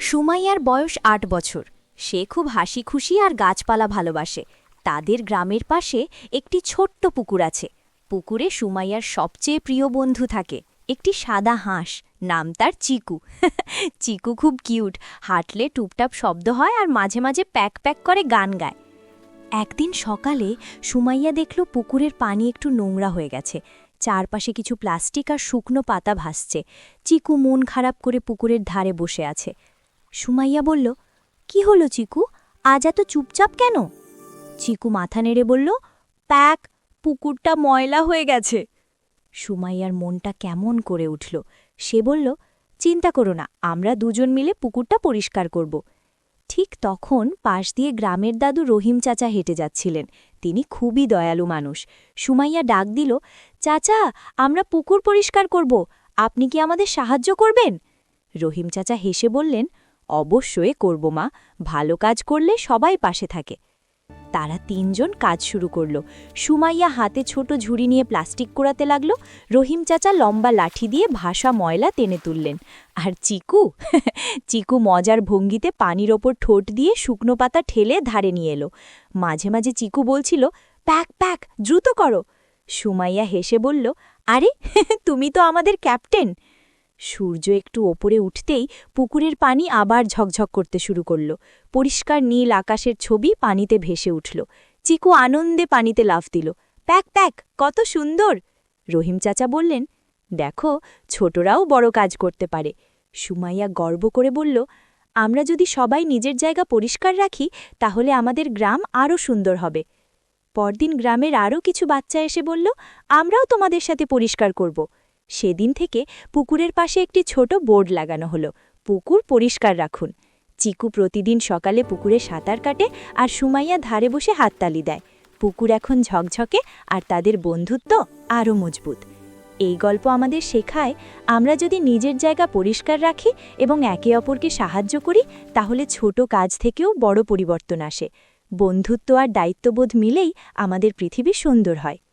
সুমাইয়ার বয়স ৮ বছর। সে খুব হাসি খুশি আর গাছপালা ভালোবাসে। তাদের গ্রামের পাশে একটি ছোট্ট পুকুর আছে। পুকুরে সুমাইয়ার সবচেয়ে প্রিয় বন্ধু থাকে, একটি সাদা হাঁস। নাম তার চিকু। চিকু খুব কিউট, হাঁটলে টুপটাপ শব্দ হয় আর মাঝে মাঝে প্যাক প্যাক করে গান গায়। একদিন সকালে সুমাইয়া দেখল পুকুরের পানি একটু নোংরা হয়ে গেছে। চারপাশে কিছু প্লাস্টিক আর শুকনো পাতা ভাসছে। চিকু মন খারাপ করে পুকুরের ধারে বসে আছে। সুমাইয়া বলল, কি হলো চিকু, আজ এত চুপচাপ কেন? চিকু মাথা নেড়ে বলল, প্যাক, পুকুরটা ময়লা হয়ে গেছে। সুমাইয়ার মনটা কেমন করে উঠল। সে বলল, চিন্তা করো না, আমরা দুজন মিলে পুকুরটা পরিষ্কার করব। ঠিক তখন পাশ দিয়ে গ্রামের দাদু রহিম চাচা হেঁটে যাচ্ছিলেন। তিনি খুবই দয়ালু মানুষ। সুমাইয়া ডাক দিল, চাচা, আমরা পুকুর পরিষ্কার করব, আপনি কি আমাদের সাহায্য করবেন? রহিম চাচা হেসে বললেন, অবশ্যই করব মা, ভালো কাজ করলে সবাই পাশে থাকে। তারা তিনজন কাজ শুরু করল। সুমাইয়া হাতে ছোট ঝুড়ি নিয়ে প্লাস্টিক কুড়াতে লাগল। রহিম চাচা লম্বা লাঠি দিয়ে ভাসা ময়লা টেনে তুললেন। আর চিকু চিকু মজার ভঙ্গিতে পানির ওপর ঠোঁট দিয়ে শুকনো পাতা ঠেলে ধারে নিয়ে এলো। মাঝে মাঝে চিকু বলছিল, প্যাক প্যাক, দ্রুত করো। সুমাইয়া হেসে বলল, আরে তুমি তো আমাদের ক্যাপ্টেন। সূর্য একটু ওপরে উঠতেই পুকুরের পানি আবার ঝকঝক করতে শুরু করল। পরিষ্কার নীল আকাশের ছবি পানিতে ভেসে উঠল। চিকু আনন্দে পানিতে লাফ দিল। প্যাক প্যাক, কত সুন্দর। রহিম চাচা বললেন, দেখো, ছোটরাও বড় কাজ করতে পারে। সুমাইয়া গর্ব করে বলল, আমরা যদি সবাই নিজের জায়গা পরিষ্কার রাখি তাহলে আমাদের গ্রাম আরও সুন্দর হবে। পরদিন গ্রামের আরও কিছু বাচ্চা এসে বলল, আমরাও তোমাদের সাথে পরিষ্কার করব। সেদিন থেকে পুকুরের পাশে একটি ছোট বোর্ড লাগানো হলো, পুকুর পরিষ্কার রাখুন। চিকু প্রতিদিন সকালে পুকুরে সাঁতার কাটে আর সুমাইয়া ধারে বসে হাততালি দেয়। পুকুর এখন ঝকঝকে আর তাদের বন্ধুত্ব আরও মজবুত। এই গল্প আমাদের শেখায়, আমরা যদি নিজের জায়গা পরিষ্কার রাখি এবং একে অপরকে সাহায্য করি তাহলে ছোট কাজ থেকেও বড় পরিবর্তন আসে। বন্ধুত্ব আর দায়িত্ববোধ মিলেই আমাদের পৃথিবী সুন্দর হয়।